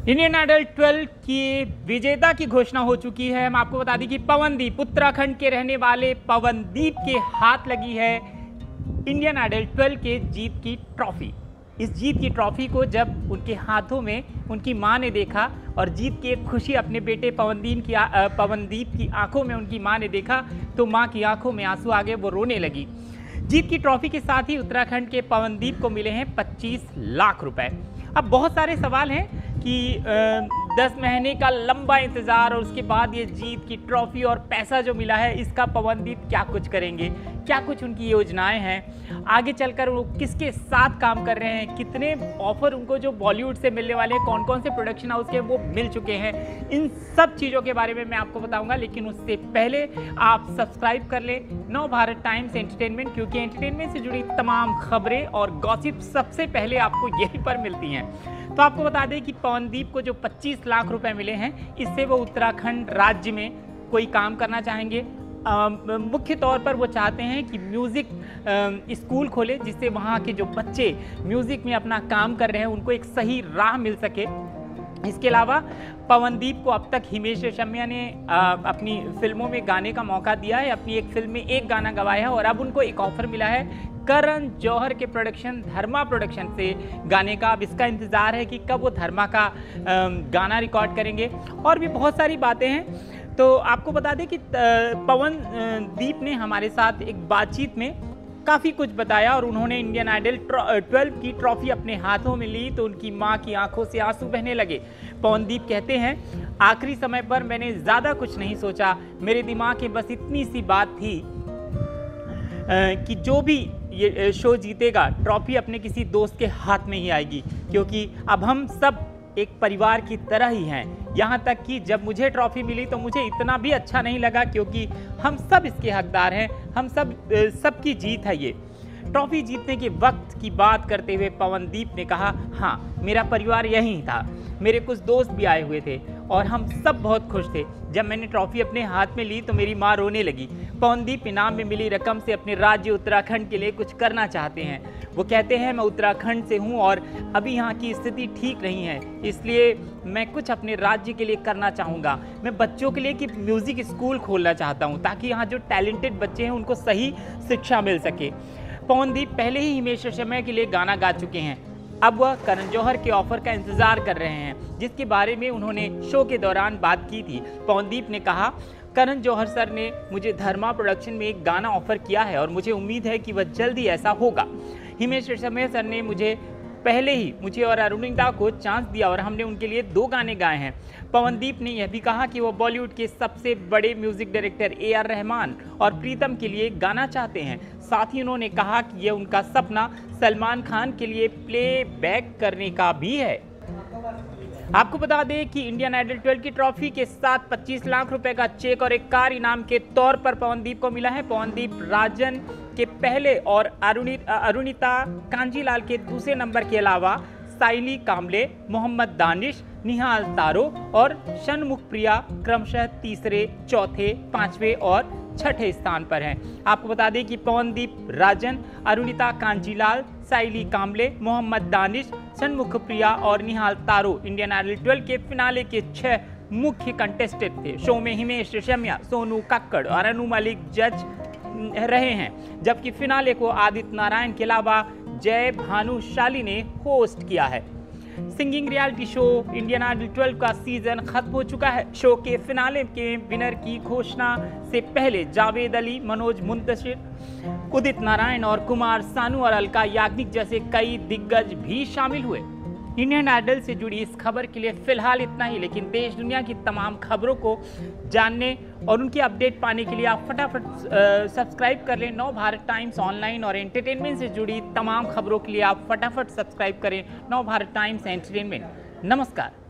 Indian Idol 12 की विजेता की घोषणा हो चुकी है। हम आपको बता दें कि पवनदीप, उत्तराखंड के रहने वाले पवनदीप के हाथ लगी है इंडियन आइडल 12 के जीत की ट्रॉफी। इस जीत की ट्रॉफी को जब उनके हाथों में उनकी मां ने देखा और जीत की खुशी अपने बेटे पवनदीप की आंखों में उनकी मां ने देखा तो मां की आंखों में आंसू आ गए, वो रोने लगी। जीत की ट्रॉफी के साथ ही उत्तराखंड के पवनदीप को मिले हैं 25 लाख रुपए। अब बहुत सारे सवाल हैं कि 10 महीने का लंबा इंतज़ार और उसके बाद ये जीत की ट्रॉफी और पैसा जो मिला है, इसका पवनदीप क्या कुछ करेंगे, क्या कुछ उनकी योजनाएं हैं, आगे चलकर वो किसके साथ काम कर रहे हैं, कितने ऑफर उनको जो बॉलीवुड से मिलने वाले हैं, कौन कौन से प्रोडक्शन हाउस के वो मिल चुके हैं, इन सब चीज़ों के बारे में मैं आपको बताऊंगा। लेकिन उससे पहले आप सब्सक्राइब कर लें नवभारत टाइम्स एंटरटेनमेंट, क्योंकि एंटरटेनमेंट से जुड़ी तमाम खबरें और गॉसिप सबसे पहले आपको यहीं पर मिलती हैं। तो आपको बता दें कि पवनदीप को जो 25 लाख रुपए मिले हैं, इससे वो उत्तराखंड राज्य में कोई काम करना चाहेंगे। मुख्य तौर पर वो चाहते हैं कि म्यूज़िक स्कूल खोले, जिससे वहाँ के जो बच्चे म्यूज़िक में अपना काम कर रहे हैं उनको एक सही राह मिल सके। इसके अलावा पवनदीप को अब तक हिमेश रेशमिया ने अपनी फिल्मों में गाने का मौका दिया है, अपनी एक फिल्म में एक गाना गवाया है और अब उनको एक ऑफर मिला है करण जौहर के प्रोडक्शन धर्मा प्रोडक्शन से गाने का। अब इसका इंतज़ार है कि कब वो धर्मा का गाना रिकॉर्ड करेंगे। और भी बहुत सारी बातें हैं। तो आपको बता दें कि पवनदीप ने हमारे साथ एक बातचीत में काफ़ी कुछ बताया और उन्होंने इंडियन आइडल 12 की ट्रॉफी अपने हाथों में ली तो उनकी मां की आंखों से आंसू बहने लगे। पवनदीप कहते हैं, आखिरी समय पर मैंने ज़्यादा कुछ नहीं सोचा, मेरे दिमाग में बस इतनी सी बात थी कि जो भी ये शो जीतेगा ट्रॉफी अपने किसी दोस्त के हाथ में ही आएगी, क्योंकि अब हम सब एक परिवार की तरह ही हैं। यहाँ तक कि जब मुझे ट्रॉफी मिली तो मुझे इतना भी अच्छा नहीं लगा, क्योंकि हम सब इसके हकदार हैं, हम सबकी जीत है ये। ट्रॉफी जीतने के वक्त की बात करते हुए पवनदीप ने कहा, हाँ मेरा परिवार यहीं था, मेरे कुछ दोस्त भी आए हुए थे और हम सब बहुत खुश थे। जब मैंने ट्रॉफी अपने हाथ में ली तो मेरी मां रोने लगी। पवनदीप इनाम में मिली रकम से अपने राज्य उत्तराखंड के लिए कुछ करना चाहते हैं। वो कहते हैं, मैं उत्तराखंड से हूं और अभी यहाँ की स्थिति ठीक नहीं है, इसलिए मैं कुछ अपने राज्य के लिए करना चाहूँगा। मैं बच्चों के लिए कि म्यूज़िक स्कूल खोलना चाहता हूँ ताकि यहाँ जो टैलेंटेड बच्चे हैं उनको सही शिक्षा मिल सके। पवनदीप पहले ही हिमेश रेशमिया के लिए गाना गा चुके हैं, अब वह करण जौहर के ऑफर का इंतजार कर रहे हैं, जिसके बारे में उन्होंने शो के दौरान बात की थी। पवनदीप ने कहा, करण जौहर सर ने मुझे धर्मा प्रोडक्शन में एक गाना ऑफर किया है और मुझे उम्मीद है कि वह जल्दी ऐसा होगा। हिमेश रेशमिया सर ने मुझे और अरुणिता को चांस दिया और हमने उनके लिए 2 गाने गाए हैं। पवनदीप ने यह भी कहा कि वो बॉलीवुड के सबसे बड़े म्यूजिक डायरेक्टर AR रहमान और प्रीतम के लिए गाना चाहते हैं। साथ ही उन्होंने कहा कि यह उनका सपना सलमान खान के लिए प्लेबैक करने का भी है। आपको बता दें कि इंडियन आइडल 12 की ट्रॉफी के साथ 25 लाख रुपए का चेक और एक कार इनाम के तौर पर पवनदीप को मिला है। पवनदीप राजन के पहले और अरुणिता कांजीलाल के दूसरे नंबर के अलावा साइली कामले, मोहम्मद दानिश, निहाल तारो और षणमुख प्रिया क्रमशः तीसरे, चौथे, 5वें और 6ठे स्थान पर हैं। आपको बता दें कि पवनदीप राजन, अरुणिता कांजीलाल, साइली कामले, मोहम्मद दानिश, षणमुख प्रिया और निहाल तारो इंडियन आइडल 12 के फिनाले के 6 मुख्य कंटेस्टेंट थे। शो में हिमेश रेशमिया, सोनू कक्कड़ और अनु मलिक जज रहे हैं, जबकि फिनाले को आदित्य नारायण के अलावा जय भानुशाली ने होस्ट किया है। Singing reality show Indian Idol 12 का सीजन खत्म हो चुका है। शो के फिनाले के विनर की घोषणा से पहले जावेद अली, मनोज मुंतशिर, उदित नारायण और कुमार सानू और अलका याग्निक जैसे कई दिग्गज भी शामिल हुए। इंडियन आइडल से जुड़ी इस खबर के लिए फिलहाल इतना ही, लेकिन देश दुनिया की तमाम खबरों को जानने और उनकी अपडेट पाने के लिए आप फटाफट सब्सक्राइब कर लें नवभारत टाइम्स ऑनलाइन, और एंटरटेनमेंट से जुड़ी तमाम खबरों के लिए आप फटाफट सब्सक्राइब करें नवभारत टाइम्स एंटरटेनमेंट। नमस्कार।